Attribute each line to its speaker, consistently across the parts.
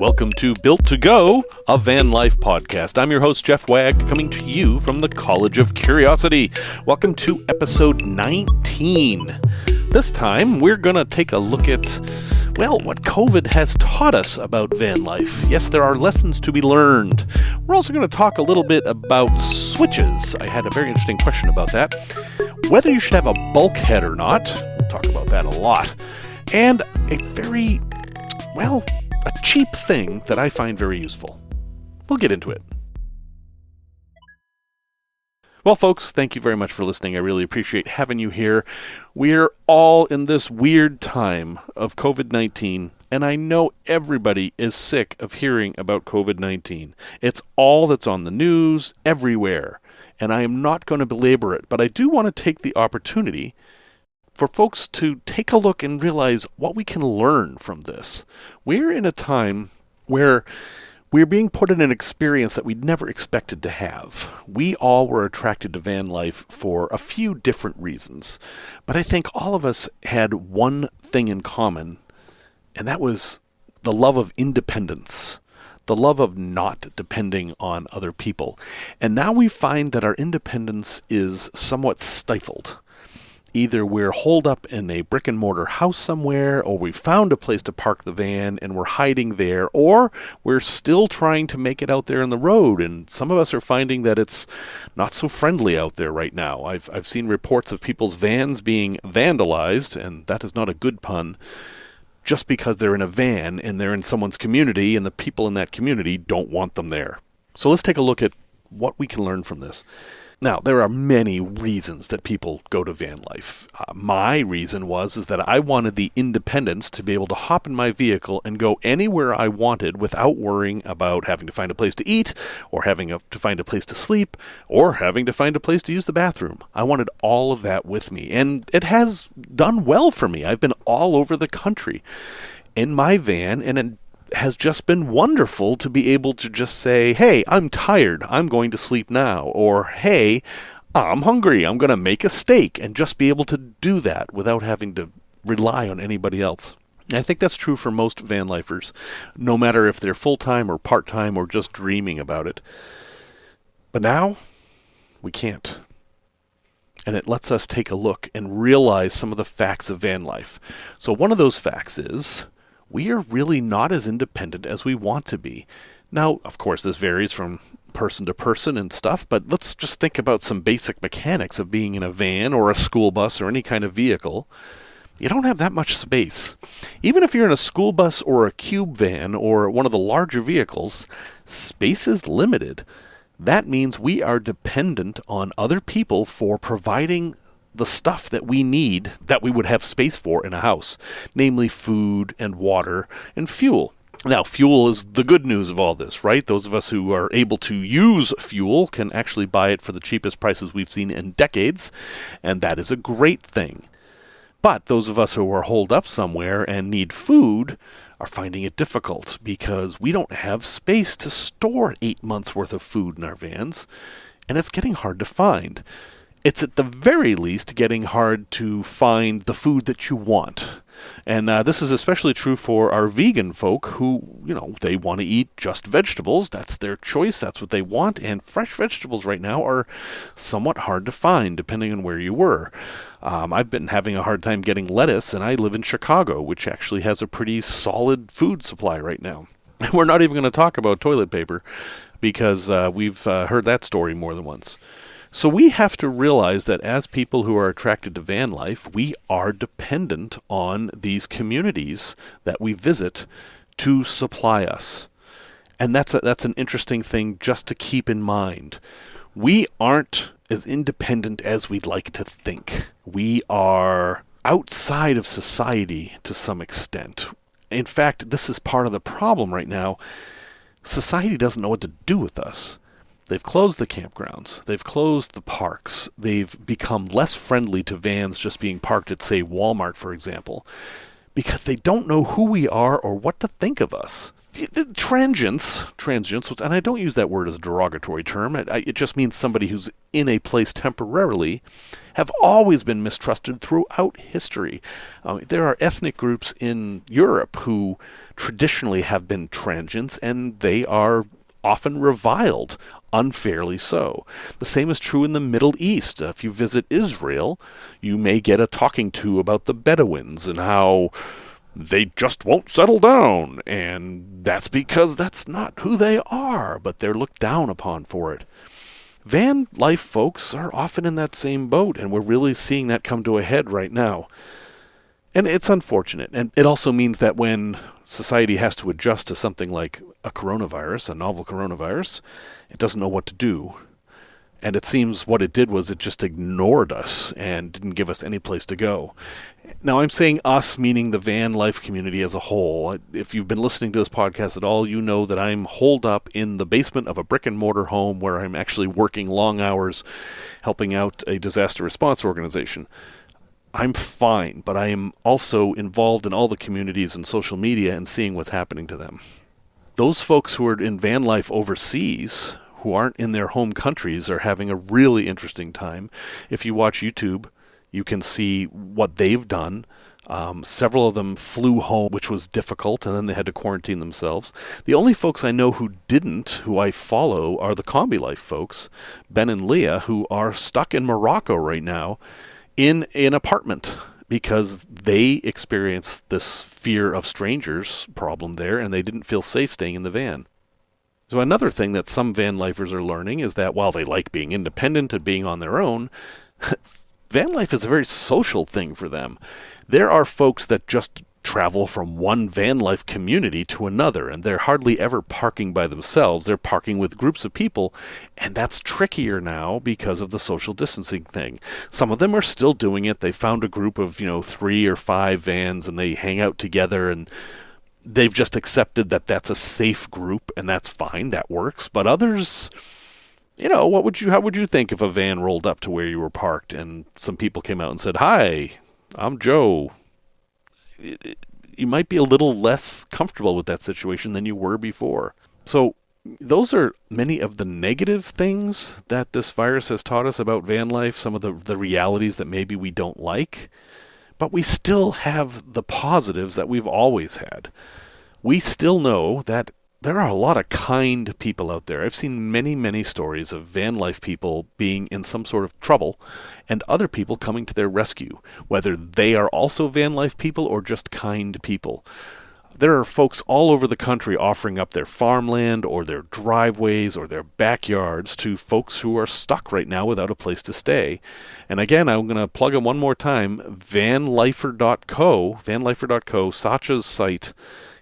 Speaker 1: Welcome to Built to Go, a VanLife podcast. I'm your host, Jeff Wagg, coming to you from the College of Curiosity. Welcome to episode 19. This time, we're going to take a look at, what COVID has taught us about van life. Yes, there are lessons to be learned. We're also going to talk a little bit about switches. I had a very interesting question about that. Whether you should have a bulkhead or not, we'll talk about that a lot. And a very, a cheap thing that I find very useful. We'll get into it. Well, folks, thank you very much for listening. I really appreciate having you here. We're all in this weird time of COVID-19, and I know everybody is sick of hearing about COVID-19. It's all that's on the news everywhere, and I am not going to belabor it, but I do want to take the opportunity for folks to take a look and realize what we can learn from this. We're in a time where we're being put in an experience that we'd never expected to have. We all were attracted to van life for a few different reasons, but I think all of us had one thing in common, and that was the love of independence, the love of not depending on other people. And now we find that our independence is somewhat stifled. Either we're holed up in a brick and mortar house somewhere, or we found a place to park the van and we're hiding there, or we're still trying to make it out there on the road. And some of us are finding that it's not so friendly out there right now. I've seen reports of people's vans being vandalized, and that is not a good pun, just because they're in a van and they're in someone's community and the people in that community don't want them there. So let's take a look at what we can learn from this. Now, there are many reasons that people go to van life. My reason is that I wanted the independence to be able to hop in my vehicle and go anywhere I wanted without worrying about having to find a place to eat, or having to find a place to sleep, or having to find a place to use the bathroom. I wanted all of that with me, and it has done well for me. I've been all over the country in my van, and it has just been wonderful to be able to just say, hey, I'm tired, I'm going to sleep now, or hey, I'm hungry, I'm going to make a steak, and just be able to do that without having to rely on anybody else. And I think that's true for most van lifers, no matter if they're full-time or part-time or just dreaming about it. But now, we can't. And it lets us take a look and realize some of the facts of van life. So one of those facts is we are really not as independent as we want to be. Now, of course, this varies from person to person and stuff, but let's just think about some basic mechanics of being in a van or a school bus or any kind of vehicle. You don't have that much space. Even if you're in a school bus or a cube van or one of the larger vehicles, space is limited. That means we are dependent on other people for providing the stuff that we need that we would have space for in a house, namely food and water and fuel. Now, fuel is the good news of all this, right? Those of us who are able to use fuel can actually buy it for the cheapest prices we've seen in decades, and that is a great thing. But those of us who are holed up somewhere and need food are finding it difficult because we don't have space to store 8 months' worth of food in our vans, and it's getting hard to find. It's at the very least getting hard to find the food that you want. And this is especially true for our vegan folk who, they want to eat just vegetables. That's their choice. That's what they want. And fresh vegetables right now are somewhat hard to find, depending on where you were. I've been having a hard time getting lettuce, and I live in Chicago, which actually has a pretty solid food supply right now. And we're not even going to talk about toilet paper because we've heard that story more than once. So we have to realize that as people who are attracted to van life, we are dependent on these communities that we visit to supply us. And that's an interesting thing just to keep in mind. We aren't as independent as we'd like to think. We are outside of society to some extent. In fact, this is part of the problem right now. Society doesn't know what to do with us. They've closed the campgrounds. They've closed the parks. They've become less friendly to vans just being parked at, say, Walmart, for example, because they don't know who we are or what to think of us. Transients, and I don't use that word as a derogatory term. It just means somebody who's in a place temporarily, have always been mistrusted throughout history. There are ethnic groups in Europe who traditionally have been transients, and they are often reviled, unfairly so. The same is true in the Middle East. If you visit Israel, you may get a talking to about the Bedouins and how they just won't settle down, and that's because that's not who they are, but they're looked down upon for it. Van life folks are often in that same boat, and we're really seeing that come to a head right now. And it's unfortunate, and it also means that when society has to adjust to something like a coronavirus, a novel coronavirus, it doesn't know what to do. And it seems what it did was it just ignored us and didn't give us any place to go. Now, I'm saying us, meaning the van life community as a whole. If you've been listening to this podcast at all, you know that I'm holed up in the basement of a brick and mortar home where I'm actually working long hours helping out a disaster response organization. I'm fine, but I am also involved in all the communities and social media and seeing what's happening to them. Those folks who are in van life overseas, who aren't in their home countries, are having a really interesting time. If you watch YouTube, you can see what they've done. Several of them flew home, which was difficult, and then they had to quarantine themselves. The only folks I know who didn't, who I follow, are the Combi Life folks, Ben and Leah, who are stuck in Morocco right now in an apartment because they experienced this fear of strangers problem there, and they didn't feel safe staying in the van. So another thing that some van lifers are learning is that while they like being independent and being on their own, van life is a very social thing for them. There are folks that just travel from one van life community to another, and they're hardly ever parking by themselves. They're parking with groups of people, and that's trickier now because of the social distancing thing. Some of them are still doing it. They found a group of, 3 or 5 vans, and they hang out together, and they've just accepted that that's a safe group, and that's fine. That works. But others, how would you think if a van rolled up to where you were parked and some people came out and said, "Hi, I'm Joe"? You might be a little less comfortable with that situation than you were before. So those are many of the negative things that this virus has taught us about van life, some of the realities that maybe we don't like. But we still have the positives that we've always had. We still know that there are a lot of kind people out there. I've seen many, many stories of van life people being in some sort of trouble and other people coming to their rescue, whether they are also van life people or just kind people. There are folks all over the country offering up their farmland or their driveways or their backyards to folks who are stuck right now without a place to stay. And again, I'm going to plug them one more time. VanLifer.co, Sacha's site,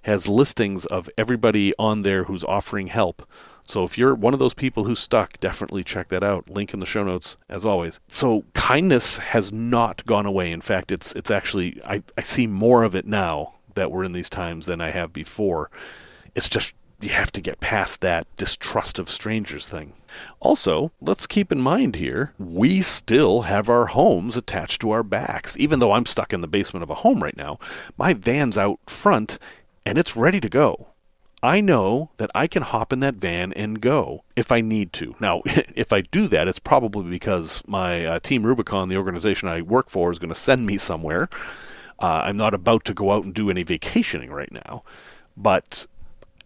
Speaker 1: has listings of everybody on there who's offering help. So if you're one of those people who's stuck, definitely check that out. Link in the show notes, as always. So kindness has not gone away. In fact, it's actually, I see more of it now that we're in these times than I have before. It's just, you have to get past that distrust of strangers thing. Also, let's keep in mind here, we still have our homes attached to our backs. Even though I'm stuck in the basement of a home right now, my van's out front and it's ready to go. I know that I can hop in that van and go if I need to. Now, if I do that, it's probably because my Team Rubicon, the organization I work for, is going to send me somewhere. I'm not about to go out and do any vacationing right now, but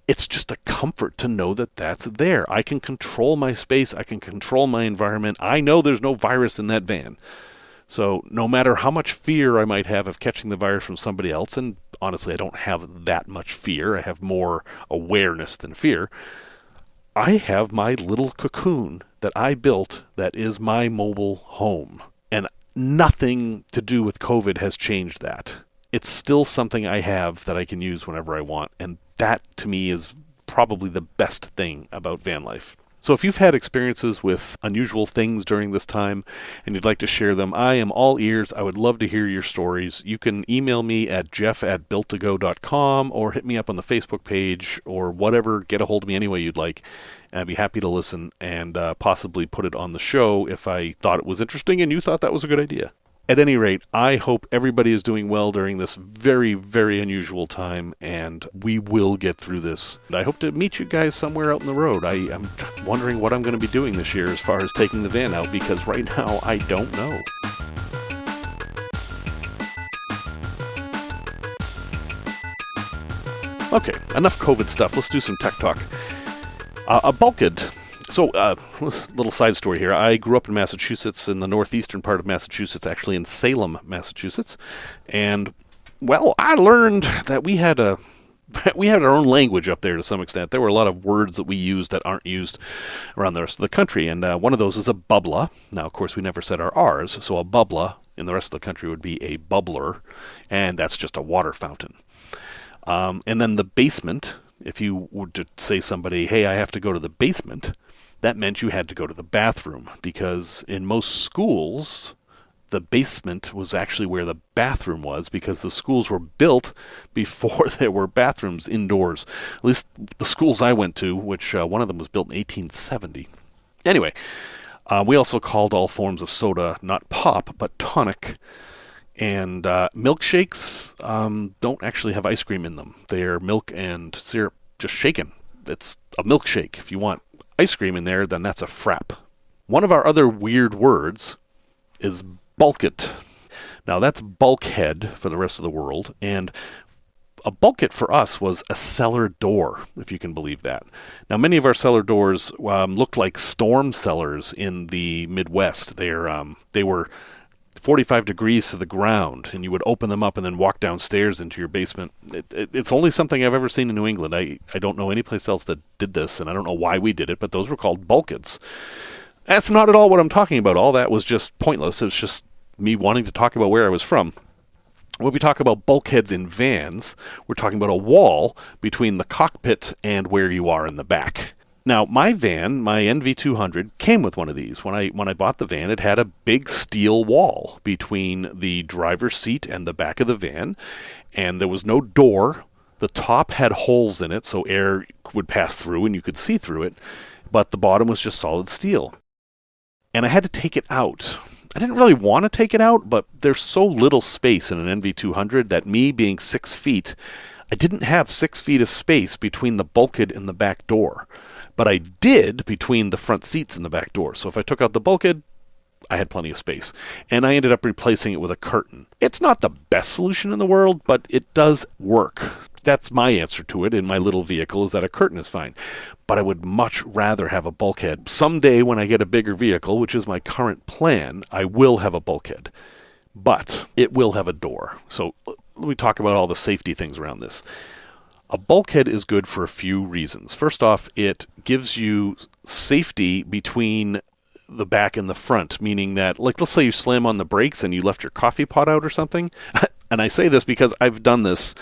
Speaker 1: it's just a comfort to know that that's there. I can control my space. I can control my environment. I know there's no virus in that van. So no matter how much fear I might have of catching the virus from somebody else, and honestly, I don't have that much fear. I have more awareness than fear. I have my little cocoon that I built that is my mobile home. And nothing to do with COVID has changed that. It's still something I have that I can use whenever I want. And that, to me, is probably the best thing about van life. So if you've had experiences with unusual things during this time and you'd like to share them, I am all ears. I would love to hear your stories. You can email me at jeff@builttogo.com or hit me up on the Facebook page or whatever. Get a hold of me any way you'd like. And I'd be happy to listen and possibly put it on the show if I thought it was interesting and you thought that was a good idea. At any rate, I hope everybody is doing well during this very, very unusual time, and we will get through this. And I hope to meet you guys somewhere out in the road. I'm wondering what I'm going to be doing this year as far as taking the van out, because right now I don't know. Okay, enough COVID stuff. Let's do some tech talk. A bulkhead. So, little side story here. I grew up in Massachusetts, in the northeastern part of Massachusetts, actually in Salem, Massachusetts. And, well, I learned that we had our own language up there to some extent. There were a lot of words that we used that aren't used around the rest of the country. And one of those is a bubbler. Now, of course, we never said our R's, so a bubbler in the rest of the country would be a bubbler. And that's just a water fountain. And then the basement, if you were to say somebody, hey, I have to go to the basement, that meant you had to go to the bathroom, because in most schools, the basement was actually where the bathroom was, because the schools were built before there were bathrooms indoors. At least the schools I went to, which one of them was built in 1870. Anyway, we also called all forms of soda not pop, but tonic. And milkshakes don't actually have ice cream in them. They're milk and syrup just shaken. It's a milkshake. If you want ice cream in there, then that's a frap. One of our other weird words is bulkhead. Now that's bulkhead for the rest of the world, and a bulkhead for us was a cellar door, if you can believe that. Now many of our cellar doors looked like storm cellars in the Midwest. They were 45 degrees to the ground, and you would open them up and then walk downstairs into your basement. It's only something I've ever seen in New England. I don't know any place else that did this, and I don't know why we did it, but those were called bulkheads. That's not at all what I'm talking about. All that was just pointless. It was just me wanting to talk about where I was from. When we talk about bulkheads in vans, we're talking about a wall between the cockpit and where you are in the back. Now, my van, my NV200, came with one of these. When I bought the van, it had a big steel wall between the driver's seat and the back of the van, and there was no door. The top had holes in it, so air would pass through and you could see through it, but the bottom was just solid steel. And I had to take it out. I didn't really want to take it out, but there's so little space in an NV200 that me being 6 feet, I didn't have 6 feet of space between the bulkhead and the back door. But I did between the front seats and the back door. So if I took out the bulkhead, I had plenty of space. And I ended up replacing it with a curtain. It's not the best solution in the world, but it does work. That's my answer to it in my little vehicle, is that a curtain is fine. But I would much rather have a bulkhead. Someday when I get a bigger vehicle, which is my current plan, I will have a bulkhead. But it will have a door. So let me talk about all the safety things around this. A bulkhead is good for a few reasons. First off, it gives you safety between the back and the front, meaning that, like, let's say you slam on the brakes and you left your coffee pot out or something. And I say this because I've done this.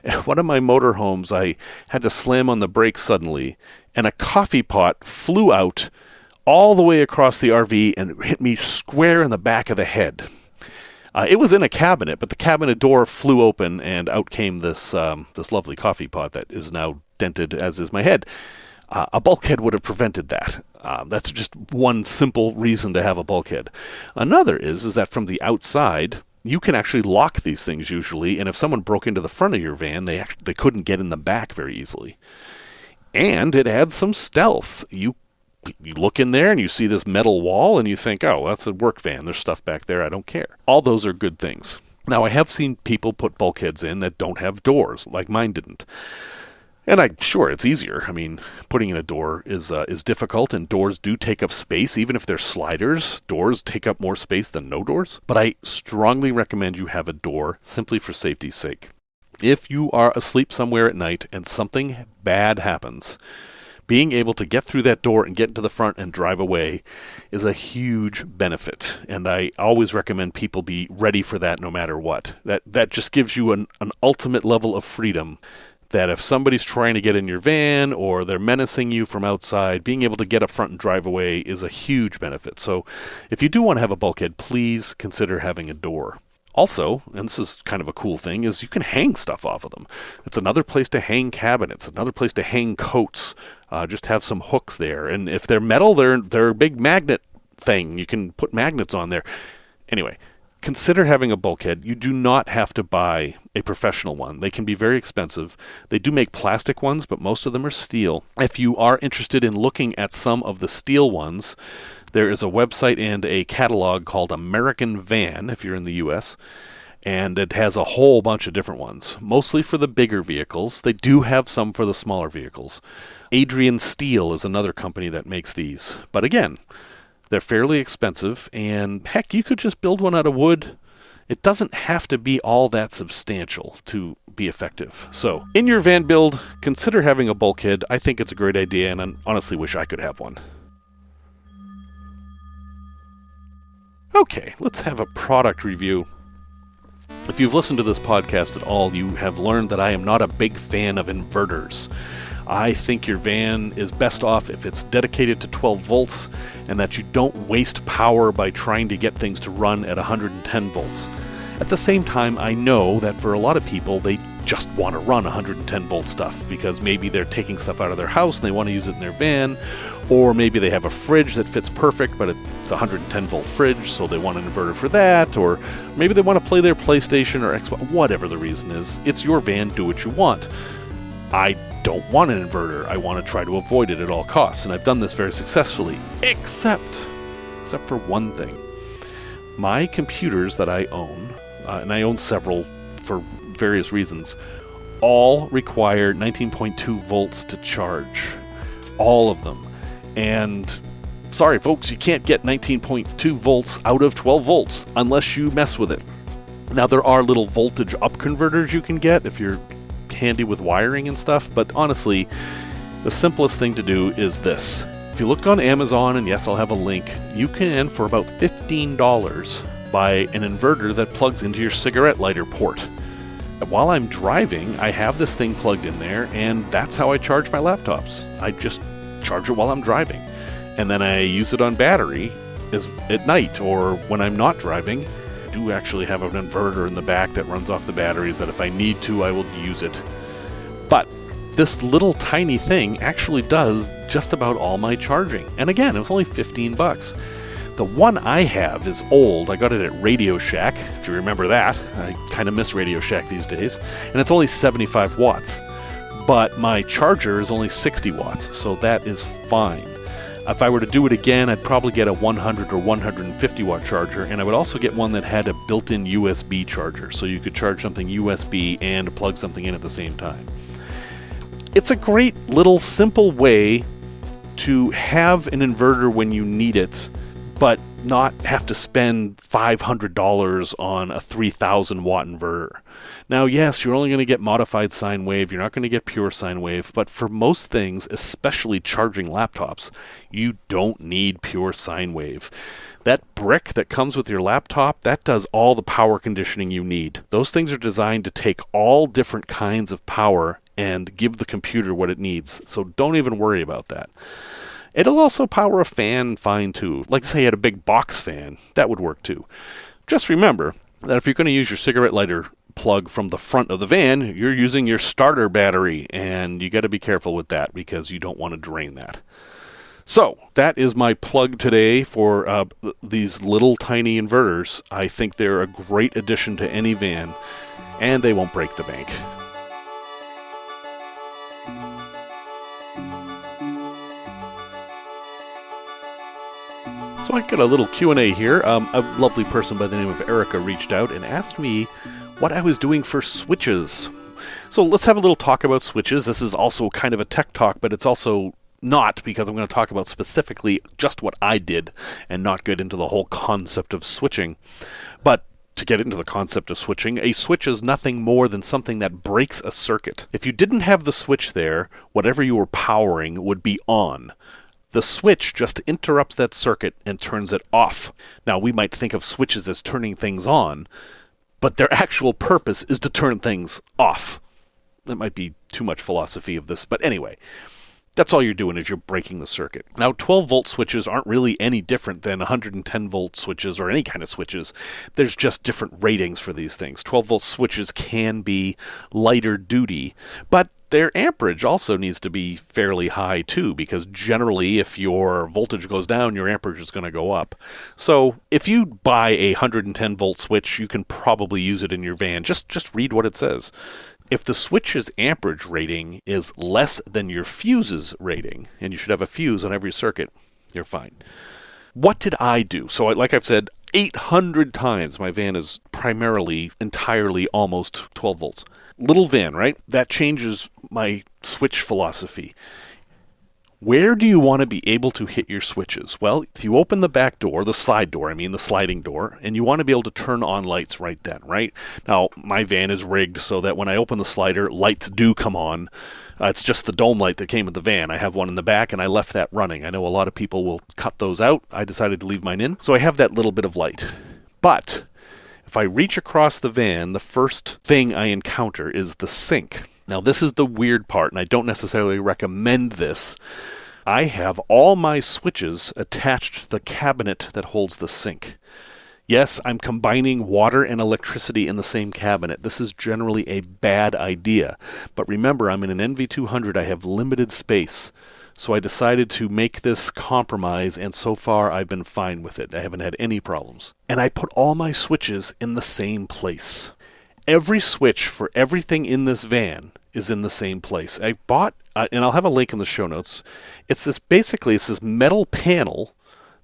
Speaker 1: At one of my motorhomes, I had to slam on the brakes suddenly, and a coffee pot flew out all the way across the RV and hit me square in the back of the head. It was in a cabinet, but the cabinet door flew open, and out came this lovely coffee pot that is now dented, as is my head. A bulkhead would have prevented that. That's just one simple reason to have a bulkhead. Another is that from the outside, you can actually lock these things usually, and if someone broke into the front of your van, they couldn't get in the back very easily. And it adds some stealth. You look in there and you see this metal wall and you think, oh, that's a work van. There's stuff back there. I don't care. All those are good things. Now, I have seen people put bulkheads in that don't have doors, like mine didn't. And sure, it's easier. I mean, putting in a door is difficult, and doors do take up space. Even if they're sliders, doors take up more space than no doors. But I strongly recommend you have a door simply for safety's sake. If you are asleep somewhere at night and something bad happens, being able to get through that door and get into the front and drive away is a huge benefit. And I always recommend people be ready for that no matter what. That just gives you an ultimate level of freedom, that if somebody's trying to get in your van or they're menacing you from outside, being able to get up front and drive away is a huge benefit. So if you do want to have a bulkhead, please consider having a door. Also, and this is kind of a cool thing, is you can hang stuff off of them. It's another place to hang cabinets, another place to hang coats. Just have some hooks there. And if they're metal, they're a big magnet thing. You can put magnets on there. Anyway, consider having a bulkhead. You do not have to buy a professional one. They can be very expensive. They do make plastic ones, but most of them are steel. If you are interested in looking at some of the steel ones, there is a website and a catalog called American Van, if you're in the U.S., and it has a whole bunch of different ones, mostly for the bigger vehicles. They do have some for the smaller vehicles. Adrian Steel is another company that makes these. But again, they're fairly expensive, and heck, you could just build one out of wood. It doesn't have to be all that substantial to be effective. So, in your van build, consider having a bulkhead. I think it's a great idea, and I honestly wish I could have one. Okay, let's have a product review. If you've listened to this podcast at all, you have learned that I am not a big fan of inverters. I think your van is best off if it's dedicated to 12 volts and that you don't waste power by trying to get things to run at 110 volts. At the same time, I know that for a lot of people, they just want to run 110 volt stuff because maybe they're taking stuff out of their house and they want to use it in their van, or maybe they have a fridge that fits perfect, but it's a 110 volt fridge, so they want an inverter for that, or maybe they want to play their PlayStation or Xbox, whatever the reason is. It's your van, do what you want. I don't want an inverter. I want to try to avoid it at all costs, and I've done this very successfully, except for one thing. My computers that I own, and I own several for various reasons, all require 19.2 volts to charge. All of them. And sorry folks, you can't get 19.2 volts out of 12 volts unless you mess with it. Now there are little voltage up converters you can get if you're handy with wiring and stuff, but honestly, the simplest thing to do is this. If you look on Amazon, and yes, I'll have a link, you can, for about $15, buy an inverter that plugs into your cigarette lighter port. While I'm driving, I have this thing plugged in there, and that's how I charge my laptops. I just charge it while I'm driving. And then I use it on battery at night, or when I'm not driving. I do actually have an inverter in the back that runs off the batteries that if I need to, I will use it. But this little tiny thing actually does just about all my charging. And again, it was only $15. The one I have is old. I got it at Radio Shack, if you remember that. I kind of miss Radio Shack these days. And it's only 75 watts. But my charger is only 60 watts, so that is fine. If I were to do it again, I'd probably get a 100 or 150 watt charger, and I would also get one that had a built-in USB charger, so you could charge something USB and plug something in at the same time. It's a great little simple way to have an inverter when you need it, but not have to spend $500 on a 3,000 watt inverter. Now, yes, you're only going to get modified sine wave, you're not going to get pure sine wave, but for most things, especially charging laptops, you don't need pure sine wave. That brick that comes with your laptop, that does all the power conditioning you need. Those things are designed to take all different kinds of power and give the computer what it needs, so don't even worry about that. It'll also power a fan fine too. Like say you had a big box fan, that would work too. Just remember that if you're going to use your cigarette lighter plug from the front of the van, you're using your starter battery, and you got to be careful with that because you don't want to drain that. So that is my plug today for these little tiny inverters. I think they're a great addition to any van, and they won't break the bank. So I got a little Q&A here. A lovely person by the name of Erica reached out and asked me what I was doing for switches. So let's have a little talk about switches. This is also kind of a tech talk, but it's also not, because I'm going to talk about specifically just what I did and not get into the whole concept of switching. But to get into the concept of switching, a switch is nothing more than something that breaks a circuit. If you didn't have the switch there, whatever you were powering would be on. The switch just interrupts that circuit and turns it off. Now, we might think of switches as turning things on, but their actual purpose is to turn things off. That might be too much philosophy of this, but anyway, that's all you're doing is you're breaking the circuit. Now, 12-volt switches aren't really any different than 110-volt switches or any kind of switches. There's just different ratings for these things. 12-volt switches can be lighter duty, but their amperage also needs to be fairly high too, because generally if your voltage goes down, your amperage is going to go up. So if you buy a 110 volt switch, you can probably use it in your van. Just read what it says. If the switch's amperage rating is less than your fuse's rating, and you should have a fuse on every circuit, you're fine. What did I do? So like I've said 800 times, my van is primarily, entirely, almost 12 volts. Little van, right? That changes my switch philosophy. Where do you want to be able to hit your switches? Well, if you open the back door, the sliding door, and you want to be able to turn on lights right then, right? Now, my van is rigged so that when I open the slider, lights do come on. It's just the dome light that came with the van. I have one in the back, and I left that running. I know a lot of people will cut those out. I decided to leave mine in, so I have that little bit of light. But if I reach across the van, the first thing I encounter is the sink. Now, this is the weird part, and I don't necessarily recommend this. I have all my switches attached to the cabinet that holds the sink. Yes, I'm combining water and electricity in the same cabinet. This is generally a bad idea. But remember, I'm in an NV200. I have limited space. So I decided to make this compromise, and so far I've been fine with it. I haven't had any problems. And I put all my switches in the same place. Every switch for everything in this van is in the same place. I bought, and I'll have a link in the show notes, it's this metal panel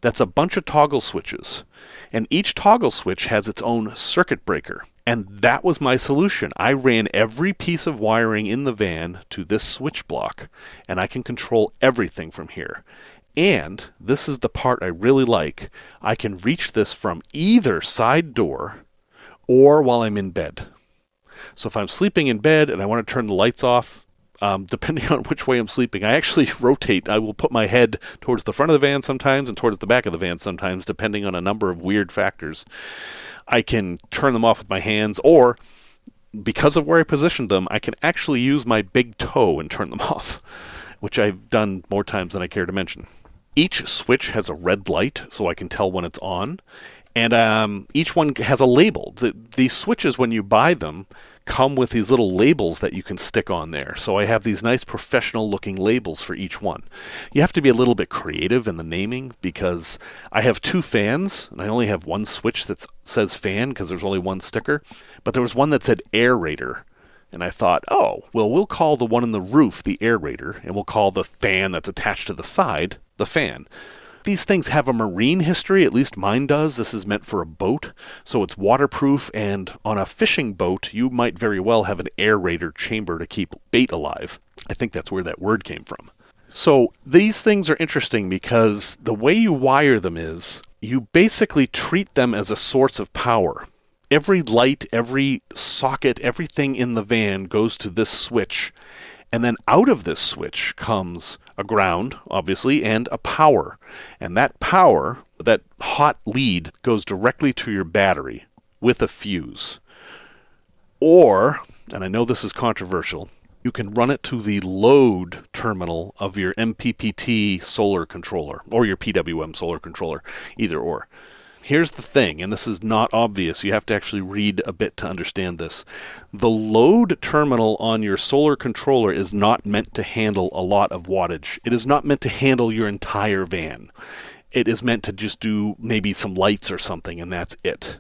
Speaker 1: that's a bunch of toggle switches. And each toggle switch has its own circuit breaker. And that was my solution. I ran every piece of wiring in the van to this switch block, and I can control everything from here. And this is the part I really like. I can reach this from either side door or while I'm in bed. So if I'm sleeping in bed and I want to turn the lights off, depending on which way I'm sleeping, I actually rotate. I will put my head towards the front of the van sometimes and towards the back of the van sometimes, depending on a number of weird factors. I can turn them off with my hands, or because of where I positioned them, I can actually use my big toe and turn them off, which I've done more times than I care to mention. Each switch has a red light, so I can tell when it's on, and each one has a label. These switches, when you buy them, come with these little labels that you can stick on there. So I have these nice professional looking labels for each one. You have to be a little bit creative in the naming, because I have two fans and I only have one switch that says fan because there's only one sticker, but there was one that said aerator. And I thought, we'll call the one in the roof the aerator, and we'll call the fan that's attached to the side the fan. These things have a marine history, at least mine does. This is meant for a boat, so it's waterproof, and on a fishing boat, you might very well have an aerator chamber to keep bait alive. I think that's where that word came from. So these things are interesting because the way you wire them is you basically treat them as a source of power. Every light, every socket, everything in the van goes to this switch, and then out of this switch comes a ground, obviously, and a power. And that power, that hot lead, goes directly to your battery with a fuse. Or, and I know this is controversial, you can run it to the load terminal of your MPPT solar controller, or your PWM solar controller, either or. Here's the thing, and this is not obvious. You have to actually read a bit to understand this. The load terminal on your solar controller is not meant to handle a lot of wattage. It is not meant to handle your entire van. It is meant to just do maybe some lights or something, and that's it.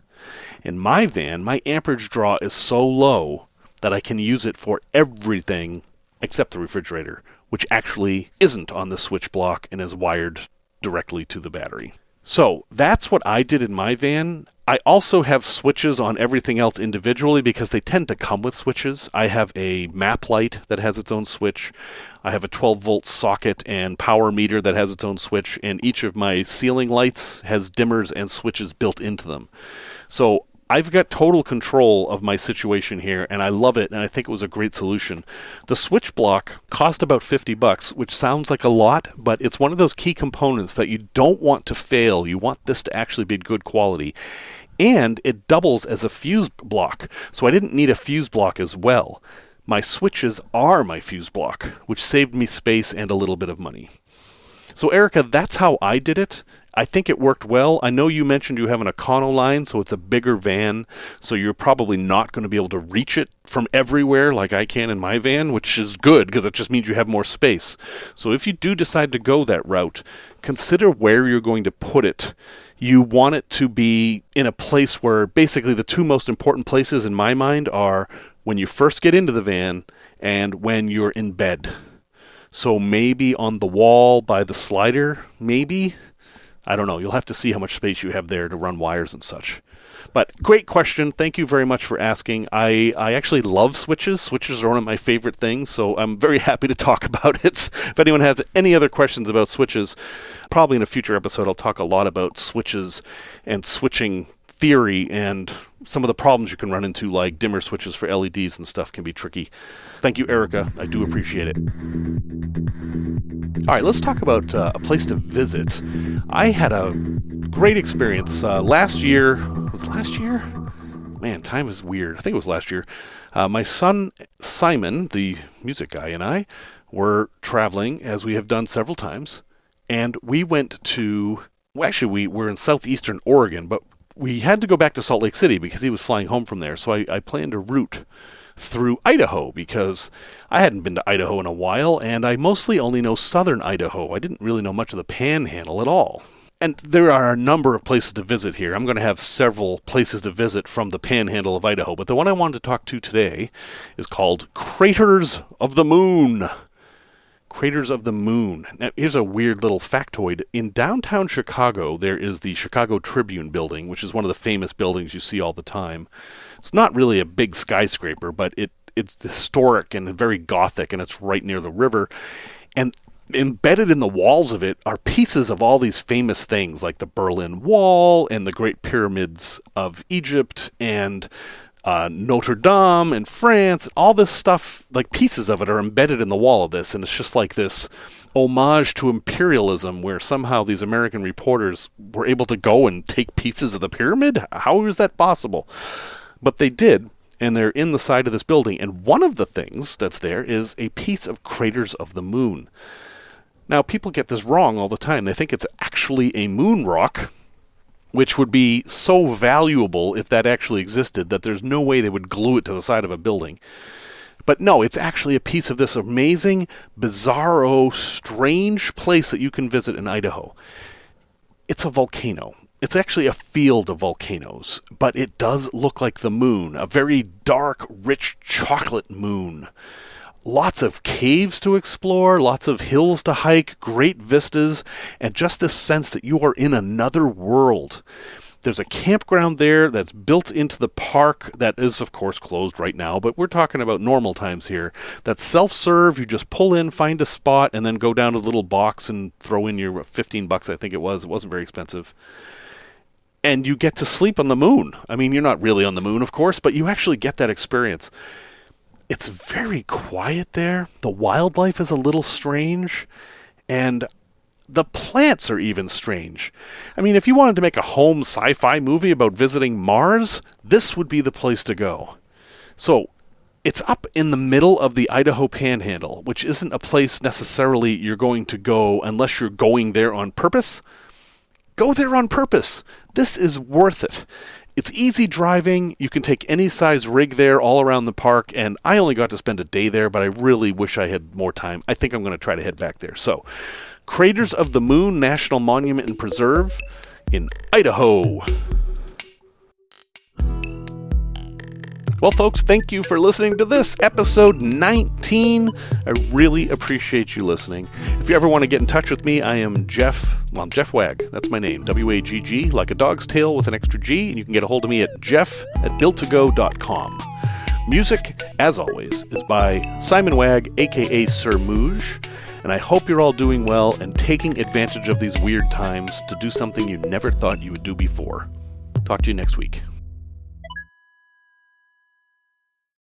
Speaker 1: In my van, my amperage draw is so low that I can use it for everything except the refrigerator, which actually isn't on the switch block and is wired directly to the battery. So that's what I did in my van. I also have switches on everything else individually because they tend to come with switches. I have a map light that has its own switch. I have a 12-volt socket and power meter that has its own switch, and each of my ceiling lights has dimmers and switches built into them. So I've got total control of my situation here, and I love it, and I think it was a great solution. The switch block cost about $50, which sounds like a lot, but it's one of those key components that you don't want to fail. You want this to actually be good quality. And it doubles as a fuse block, so I didn't need a fuse block as well. My switches are my fuse block, which saved me space and a little bit of money. So Erica, that's how I did it. I think it worked well. I know you mentioned you have an Econoline, so it's a bigger van, so you're probably not going to be able to reach it from everywhere like I can in my van, which is good because it just means you have more space. So if you do decide to go that route, consider where you're going to put it. You want it to be in a place where basically the two most important places in my mind are when you first get into the van and when you're in bed. So maybe on the wall by the slider, maybe. I don't know. You'll have to see how much space you have there to run wires and such. But great question. Thank you very much for asking. I actually love switches. Switches are one of my favorite things, so I'm very happy to talk about it. If anyone has any other questions about switches, probably in a future episode I'll talk a lot about switches and switching theory, and some of the problems you can run into, like dimmer switches for LEDs and stuff, can be tricky. Thank you, Erica. I do appreciate it. All right, let's talk about a place to visit. I had a great experience last year. Was it last year? Man, time is weird. I think it was last year. My son, Simon, the music guy, and I were traveling, as we have done several times, and we went to, well, actually, we were in southeastern Oregon, but we had to go back to Salt Lake City because he was flying home from there, so I planned a route through Idaho because I hadn't been to Idaho in a while, and I mostly only know southern Idaho. I didn't really know much of the Panhandle at all. And there are a number of places to visit here. I'm going to have several places to visit from the Panhandle of Idaho, but the one I wanted to talk to today is called Craters of the Moon. Craters of the Moon. Now, here's a weird little factoid. In downtown Chicago, there is the Chicago Tribune building, which is one of the famous buildings you see all the time. It's not really a big skyscraper, but it's historic and very gothic, and it's right near the river. And embedded in the walls of it are pieces of all these famous things, like the Berlin Wall and the Great Pyramids of Egypt and Notre Dame in France. All this stuff, like pieces of it, are embedded in the wall of this, and it's just like this homage to imperialism where somehow these American reporters were able to go and take pieces of the pyramid. How is that possible? But they did, and they're in the side of this building, and one of the things that's there is a piece of Craters of the Moon. Now, people get this wrong all the time. They think it's actually a moon rock, which would be so valuable if that actually existed that there's no way they would glue it to the side of a building. But no, it's actually a piece of this amazing, bizarro, strange place that you can visit in Idaho. It's a volcano. It's actually a field of volcanoes, but it does look like the moon, a very dark, rich chocolate moon. Lots of caves to explore, lots of hills to hike, great vistas, and just this sense that you are in another world. There's a campground there that's built into the park that is, of course, closed right now, but we're talking about normal times here. That's self-serve. You just pull in, find a spot, and then go down to the little box and throw in your $15, I think it was. It wasn't very expensive. And you get to sleep on the moon. I mean, you're not really on the moon, of course, but you actually get that experience. It's very quiet there. The wildlife is a little strange, and the plants are even strange. I mean, if you wanted to make a home sci-fi movie about visiting Mars, this would be the place to go. So, it's up in the middle of the Idaho Panhandle, which isn't a place necessarily you're going to go unless you're going there on purpose. Go there on purpose. This is worth it. It's easy driving. You can take any size rig there all around the park, and I only got to spend a day there, but I really wish I had more time. I think I'm going to try to head back there. So, Craters of the Moon National Monument and Preserve in Idaho. Well, folks, thank you for listening to this episode 19. I really appreciate you listening. If you ever want to get in touch with me, I am Jeff Wagg. That's my name, W-A-G-G, like a dog's tail with an extra G, and you can get a hold of me at jeff@builttogo.com. Music, as always, is by Simon Wagg, a.k.a. Sir Mooj, and I hope you're all doing well and taking advantage of these weird times to do something you never thought you would do before. Talk to you next week.